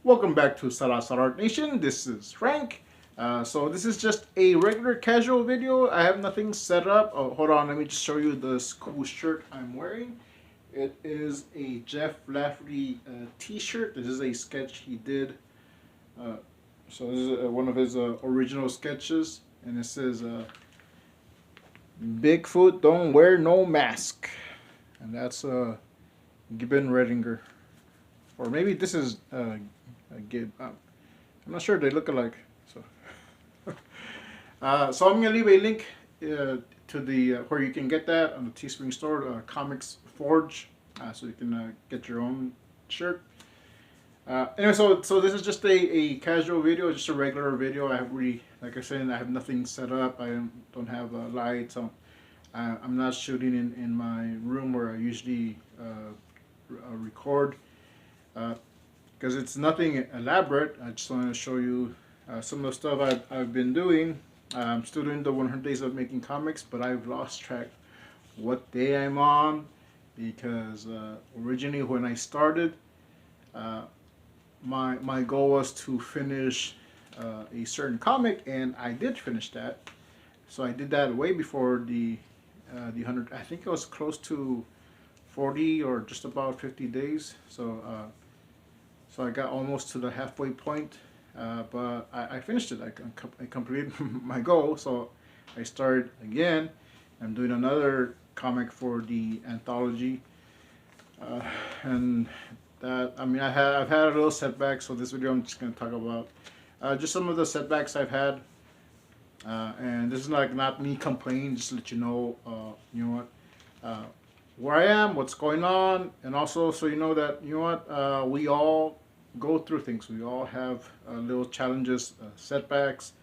Welcome back to Salazar Art Nation. This is Frank. So this is just a regular casual video. I have nothing set up. Oh, hold on, let me just show you this cool shirt I'm wearing. It is a Jeff Lafferty t-shirt. This is a sketch he did. So this is one of his original sketches. And it says, Bigfoot don't wear no mask. And that's Gibbon Redinger. Or maybe this is Gib. I'm not sure, they look alike. So, so I'm gonna leave a link to the where you can get that on the Teespring store, Comix Forge, so you can get your own shirt. Anyway, so this is just a casual video, just a regular video. I have really, like I said, I have nothing set up. I don't have lights. So I'm not shooting in my room where I usually record. Because it's nothing elaborate. I just want to show you some of the stuff I've been doing. I'm still doing the 100 days of making comics, but I've lost track what day I'm on, because originally when I started, my goal was to finish a certain comic, and I did finish that. So I did that way before the 100. I think it was close to 40 or just about 50 days. So I got almost to the halfway point, but I finished it. I completed my goal, so I started again. I'm doing another comic for the anthology, and that, I mean, I've had a little setback. So this video I'm just going to talk about just some of the setbacks I've had, and this is not me complaining. Just to let you know, where I am, what's going on, and also so you know that we all go through things. We all have little challenges, setbacks.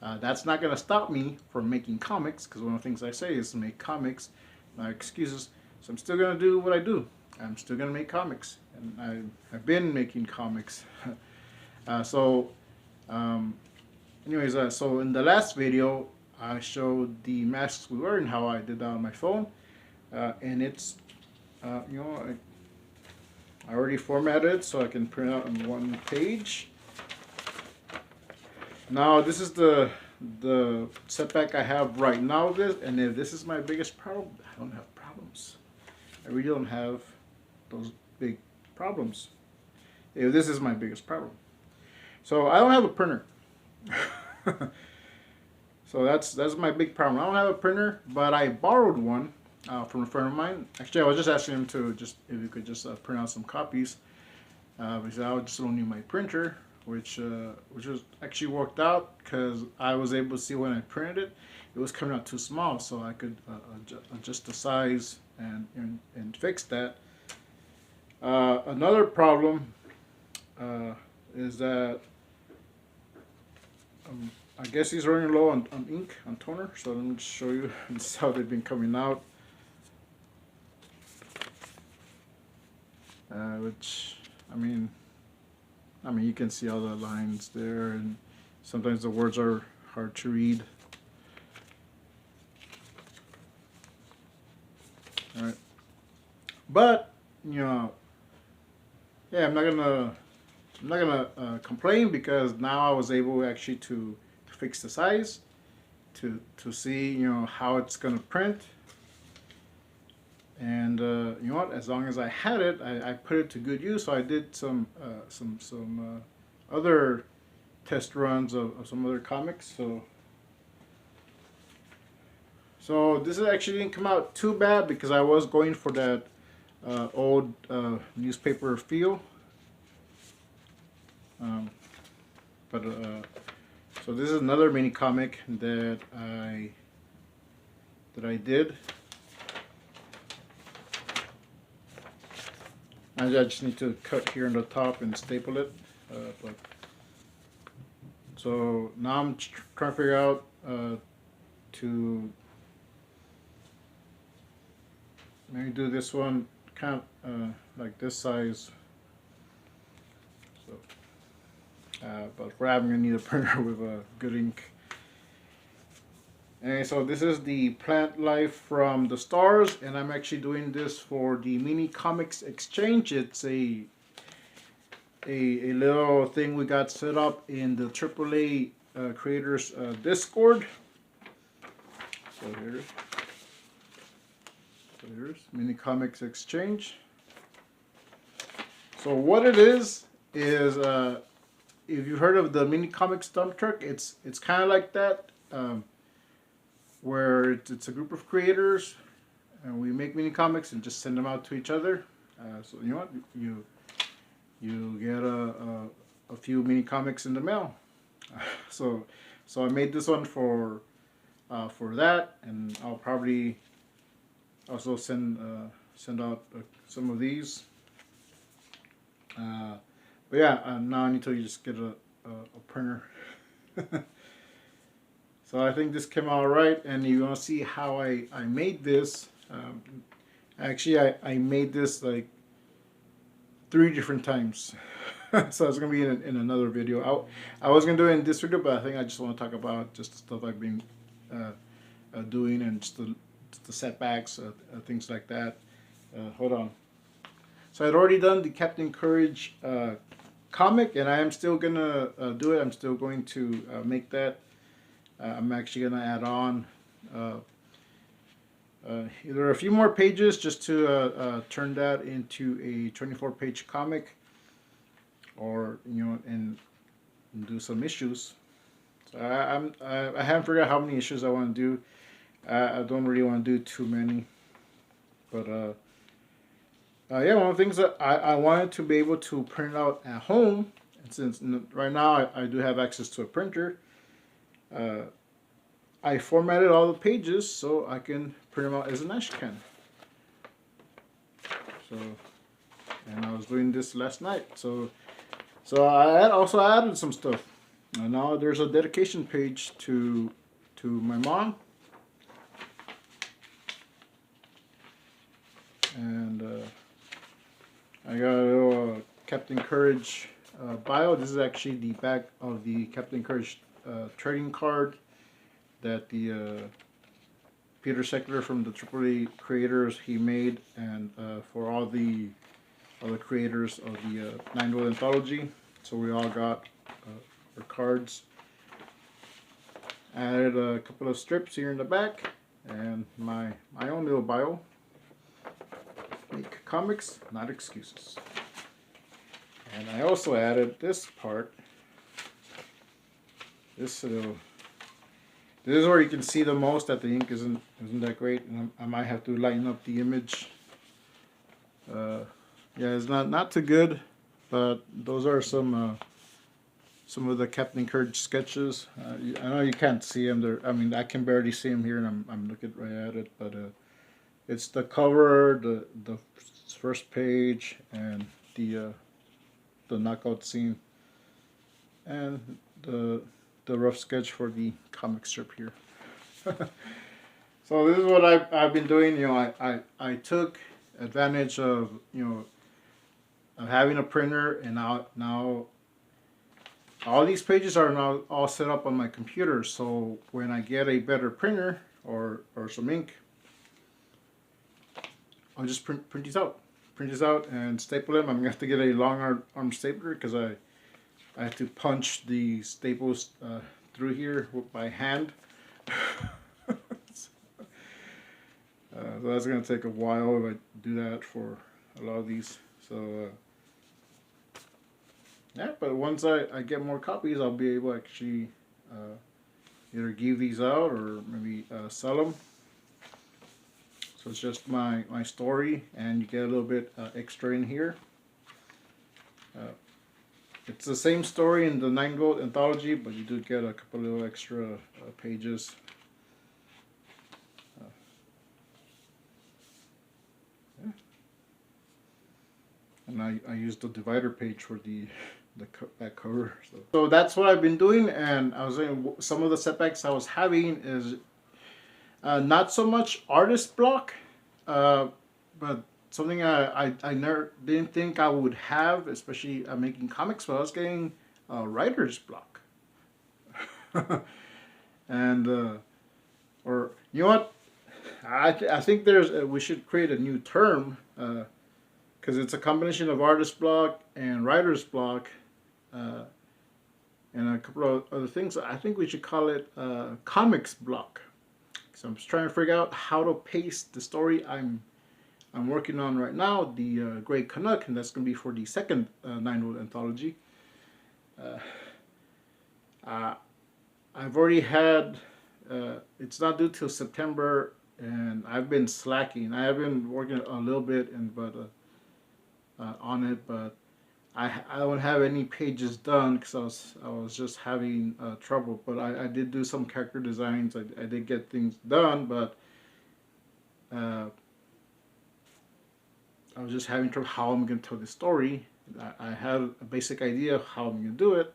That's not going to stop me from making comics, because one of the things I say is to make comics. Excuses. So I'm still going to do what I do. I'm still going to make comics, and I've been making comics. Anyways, so in the last video, I showed the masks we wear and how I did that on my phone. And it's, I already formatted so I can print out on one page. Now this is the setback I have right now. And if this is my biggest problem, I don't have problems. I really don't have those big problems. If this is my biggest problem, so I don't have a printer. So that's my big problem. I don't have a printer, but I borrowed one from a friend of mine. Actually, I was just asking him to if he could just print out some copies, because I would just loan you my printer, which was actually worked out, because I was able to see when I printed it, it was coming out too small, so I could adjust the size and fix that. Another problem is that I guess he's running low on ink, on toner. So let me just show you. This is how they've been coming out. Which, I mean, you can see all the lines there, and sometimes the words are hard to read. All right, but yeah, I'm not gonna complain, because now I was able actually to fix the size, to see how it's gonna print. And as long as I had it, I put it to good use. So I did some other test runs of some other comics. So this actually didn't come out too bad, because I was going for that old newspaper feel. So this is another mini comic that I did. I just need to cut here on the top and staple it. So now I'm trying to figure out to maybe do this one kind of like this size. So, but for that, I'm gonna need a printer with a good ink. And so this is the plant life from the stars, and I'm actually doing this for the mini comics exchange. It's a a little thing we got set up in the AAA creators Discord. So here's Mini Comics Exchange. So what it is if you've heard of the Mini Comics dump truck, it's kind of like that, where it's a group of creators, and we make mini comics and just send them out to each other. So you know what, you get a few mini comics in the mail. So I made this one for that, and I'll probably also send out some of these. But yeah, now I need to just get a printer. So I think this came out right, and you want to see how I made this. Actually, I made this like 3 different times. So it's going to be in another video. I was going to do it in this video, but I think I just want to talk about just the stuff I've been doing, and just the setbacks, things like that. Hold on. So I'd already done the Captain Courage comic, and I am still going to do it. I'm still going to make that. I'm actually going to add on either a few more pages just to turn that into a 24-page comic, or and do some issues. So I haven't figured out how many issues I want to do. I don't really want to do too many, but yeah, one of the things that I wanted to be able to print out at home, and since right now I do have access to a printer, I formatted all the pages so I can print them out as an ash can. So, and I was doing this last night. So I also added some stuff. And now there's a dedication page to my mom. And I got a little Captain Courage bio. This is actually the back of the Captain Courage trading card that the Peter Seckler from the AAA creators he made, and for all the creators of the 9-Gold anthology. So we all got our cards. Added a couple of strips here in the back, and my own little bio. Make comics, not excuses. And I also added this part. This is where you can see the most that the ink isn't that great, and I might have to lighten up the image. Yeah, it's not too good, but those are some of the Captain Courage sketches. I know you can't see them there. I mean, I can barely see them here, and I'm looking right at it. But it's the cover, the first page, and the knockout scene, and the rough sketch for the comic strip here. So this is what I've been doing. I took advantage of of having a printer, and now all these pages are now all set up on my computer. So when I get a better printer or some ink, I'll just print these out. And staple them. I'm gonna have to get a long arm stapler because I have to punch the staples through here by hand. So that's going to take a while if I do that for a lot of these. So yeah, but once I get more copies, I'll be able to actually either give these out or maybe sell them. So it's just my story, and you get a little bit extra in here. It's the same story in the 9-Gold anthology, but you do get a couple little extra pages. Yeah. And I used the divider page for that cover. So that's what I've been doing, and I was saying some of the setbacks I was having is not so much artist block, but something I never didn't think I would have, especially making comics, but I was getting writer's block. And or you know what? I think we should create a new term. because it's a combination of artist block and writer's block, uh, and a couple of other things. I think we should call it comics block. So I'm just trying to figure out how to pace the story I'm working on right now, the Great Canuck, and that's going to be for the second 9-wood anthology. Uh, uh, I've already had, it's not due till September, and I've been slacking. I have been working a little bit, on it, but I don't have any pages done because I was just having trouble. But I did do some character designs. I did get things done, but I was just having trouble how I'm going to tell the story. I had a basic idea of how I'm going to do it.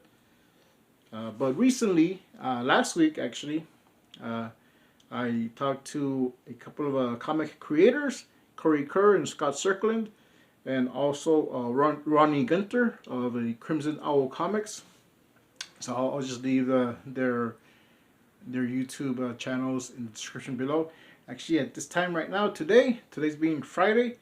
But recently, last week actually, I talked to a couple of comic creators, Cory Kerr and Scott Serkland, and also Ronnie Gunter of the Crimson Owl Comics. So I'll just leave their YouTube channels in the description below. Actually, at this time right now, today's being Friday,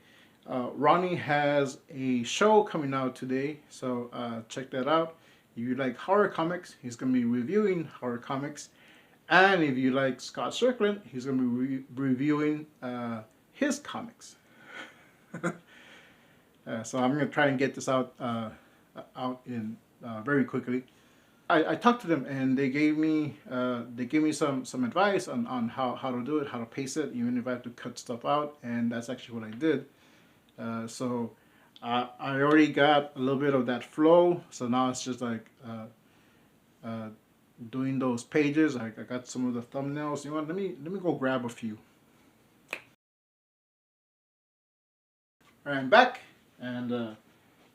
Ronnie has a show coming out today, so check that out. If you like horror comics, he's going to be reviewing horror comics. And if you like Scott Serkland, he's going to be reviewing his comics. So I'm going to try and get this out in very quickly. I talked to them, and they gave me some advice on how to do it, how to pace it, even if I have to cut stuff out, and that's actually what I did. So I already got a little bit of that flow, so now it's just like doing those pages. I got some of the thumbnails. You know what? Let me go grab a few. All right, I'm back, and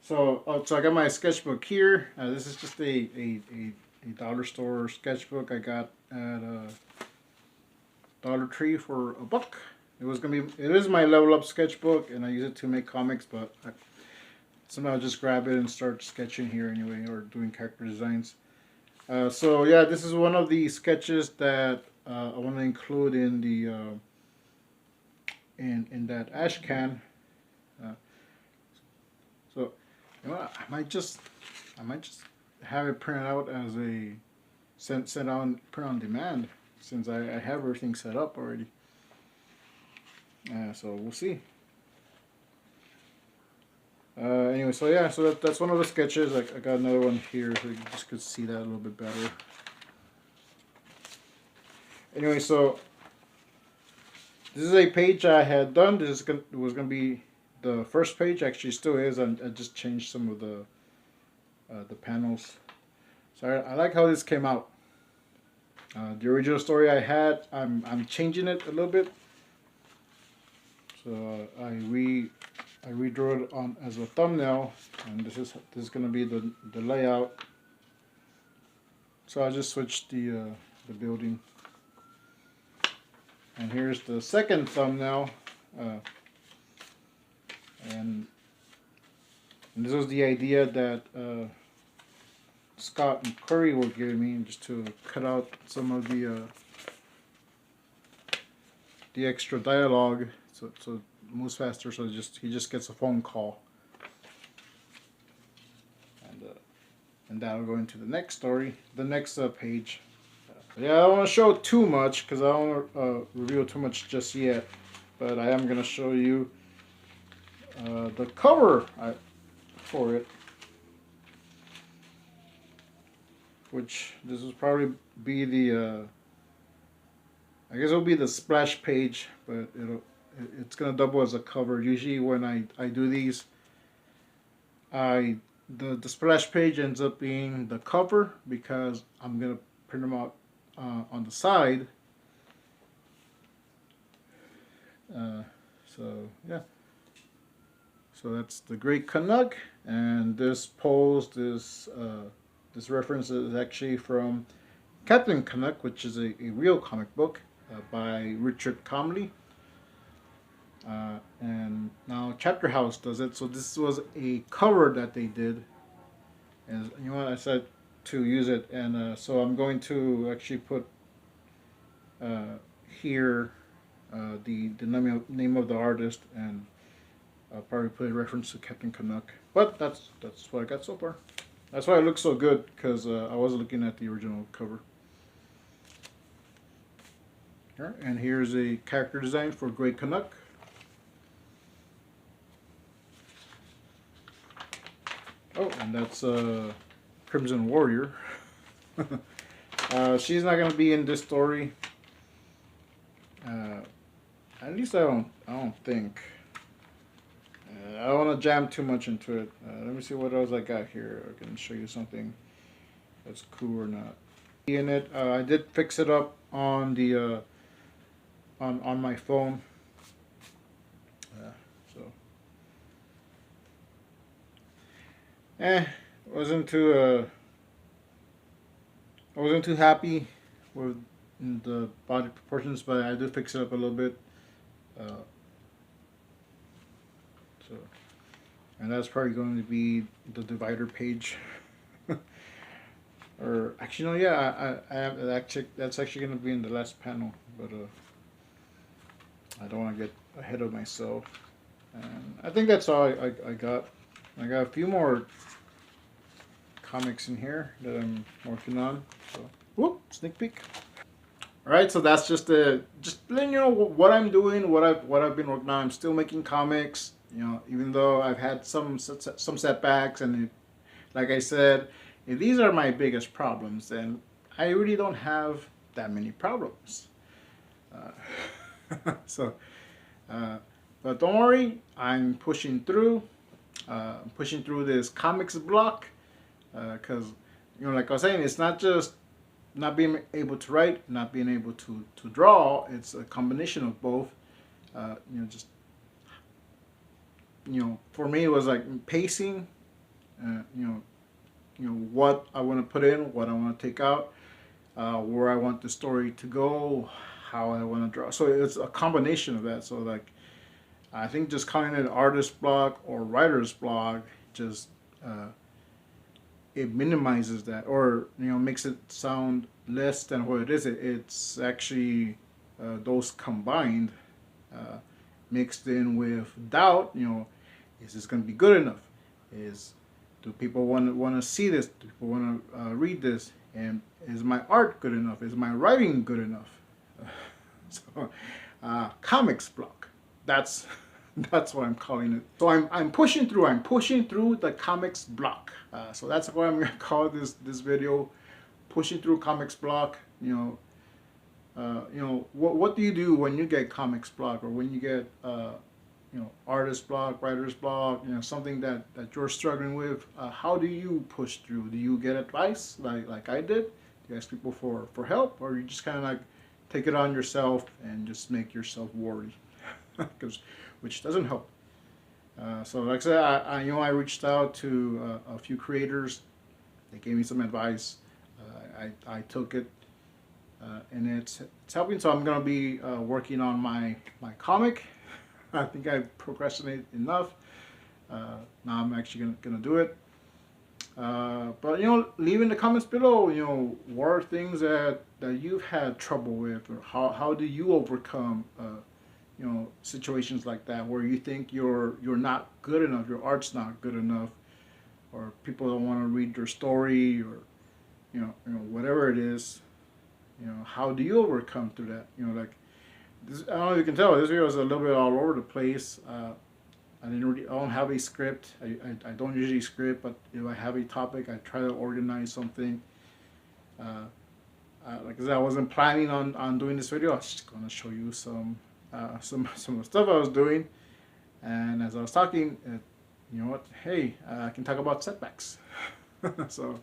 so I got my sketchbook here. This is just a dollar store sketchbook I got at Dollar Tree for $1. It is my level up sketchbook, and I use it to make comics, but sometimes I'll just grab it and start sketching here anyway, or doing character designs. So yeah, this is one of the sketches that I want to include in the in that ash can. So you know what, I might just have it printed out as a sent on print on demand, since I have everything set up already. So we'll see. Anyway, so yeah, so that's one of the sketches. I got another one here, so you just could see that a little bit better. Anyway, so this is a page I had done. This was gonna be the first page. Actually, still is. I just changed some of the panels. So I like how this came out. The original story I had, I'm changing it a little bit. So I redrew it on as a thumbnail, and this is going to be the layout. So I just switched the building, and here's the second thumbnail, and this was the idea that Scott and Cory were giving me, just to cut out some of the extra dialogue. So it moves faster. So he just gets a phone call, and that'll go into the next story, the next page. Yeah, I don't want to show too much because I don't want to reveal too much just yet. But I am gonna show you the cover for it, which this will probably be the I guess it'll be the splash page, but it's gonna double as a cover. Usually when I do these, the splash page ends up being the cover, because I'm gonna print them out on the side. So yeah, so that's the Great Canuck, and this pose, this reference is actually from Captain Canuck, which is a real comic book by Richard Comley. And now Chapter House does it. So this was a cover that they did, and you know what, I said to use it, and so I'm going to actually put here the name of the artist, and probably put a reference to Captain Canuck. But that's what I got so far. That's why it looks so good, because I was looking at the original cover. Alright, and here's a character design for Great Canuck. Oh, and that's Crimson Warrior. She's not gonna be in this story. At least I don't think. I don't want to jam too much into it. Let me see what else I got here. I can show you something that's cool or not. In it, I did fix it up on the on my phone. So, wasn't too I wasn't too happy with the body proportions, but I did fix it up a little bit. So, and that's probably going to be the divider page. Or actually, no, yeah, I have that's actually going to be in the last panel, but I don't want to get ahead of myself. And I think that's all I got. I got a few more comics in here that I'm working on. So, whoop, sneak peek. All right, so that's just letting you know what I'm doing, what I've been working on. I'm still making comics, you know, even though I've had some setbacks, and like I said, if these are my biggest problems, then I really don't have that many problems. But don't worry, I'm pushing through. Pushing through this comics block, because you know, like I was saying, it's not just not being able to write, not being able to draw. It's a combination of both. You know, just for me, it was like pacing. You know what I want to put in, what I want to take out, where I want the story to go, how I want to draw. So it's a combination of that. So like, I think just calling it artist block or writer's block just it minimizes that, or makes it sound less than what it is. It's actually those combined, mixed in with doubt. Is this going to be good enough? Do people want to see this? Do people want to read this? And is my art good enough? Is my writing good enough? So, comics block. That's what I'm calling it. So I'm pushing through. I'm pushing through the comics block. So that's what I'm gonna call this video. Pushing through comics block. What do you do when you get comics block, or when you get artist block, writer's block, something that you're struggling with? How do you push through? Do you get advice like I did? Do you ask people for help, or you just kind of like take it on yourself and just make yourself worry? Which doesn't help. So like I said, I reached out to a few creators. They gave me some advice. I took it, and it's helping. So I'm gonna be working on my comic. I think I procrastinated enough. Now I'm actually gonna do it. But leave in the comments below. What are things that you've had trouble with, or how do you overcome situations like that, where you think you're not good enough, your art's not good enough, or people don't want to read your story, or whatever it is. How do you overcome through that? Like this, I don't know if you can tell, this video is a little bit all over the place. I don't have a script. I don't usually script, but if I have a topic, I try to organize something. Like I said, I wasn't planning on doing this video. I was just gonna show you some of the stuff I was doing, and as I was talking, you know what? Hey, I can talk about setbacks. So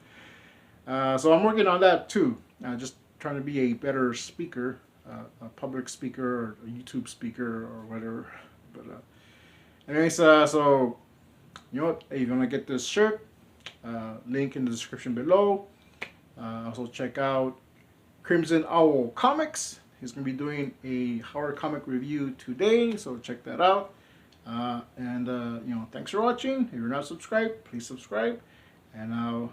I'm working on that too. Just trying to be a better speaker, a public speaker, or a YouTube speaker, or whatever. But anyways, so you know what? If you wanna get this shirt, link in the description below. Also check out Crimson Owl Comics. He's going to be doing a horror comic review today, so check that out. Thanks for watching. If you're not subscribed, please subscribe. And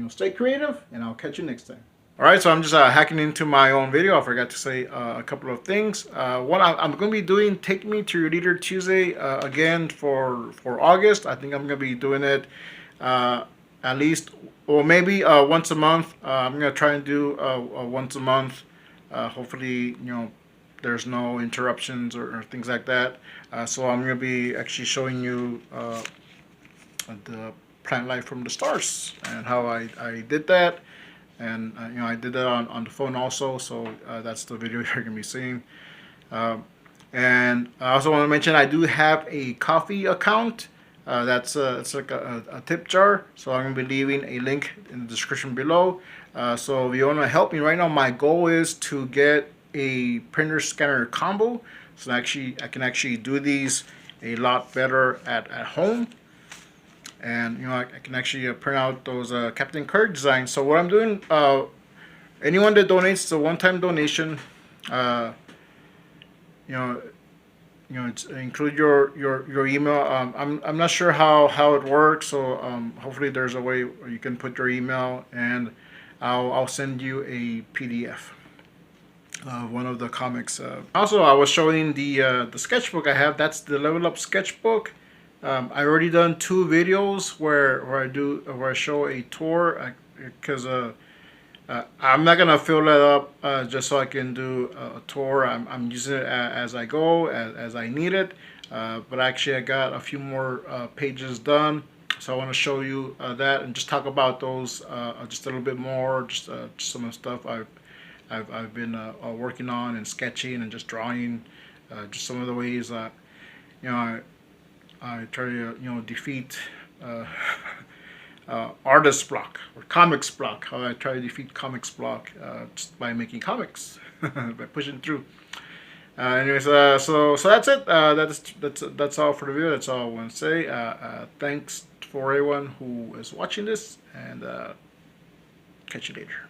stay creative, and I'll catch you next time. All right, so I'm just hacking into my own video. I forgot to say a couple of things. One, I'm going to be doing Take Me to Your Leader Tuesday again for August. I think I'm going to be doing it at least, or maybe once a month. I'm going to try and do once a month. Hopefully, there's no interruptions or things like that. So I'm going to be actually showing you the plant life from the stars and how I did that. And I did that on the phone also, so that's the video you're gonna be seeing. And I also want to mention I do have a coffee account. That's it's like a tip jar, so I'm gonna be leaving a link in the description below. So if you want to help me right now, my goal is to get a printer scanner combo, so I can actually do these a lot better at home. And I can actually print out those Captain Kirk designs. So what I'm doing, anyone that donates, it's a one-time donation. It's include your email. I'm not sure how it works, so hopefully there's a way where you can put your email, and I'll send you a PDF. One of the comics. Also, I was showing the sketchbook I have. That's the Level Up sketchbook. I already done 2 videos where I show a tour, because I'm not gonna fill that up just so I can do a tour. I'm using it as I go, as I need it. But actually, I got a few more pages done, so I want to show you that and just talk about those just a little bit more. Just some of the stuff I've been working on and sketching and just drawing. Just some of the ways that I try to defeat artist block or comics block. How I try to defeat comics block just by making comics, by pushing through. Anyways, so that's it. That's all for the video. That's all I want to say. Thanks for everyone who is watching this, and catch you later.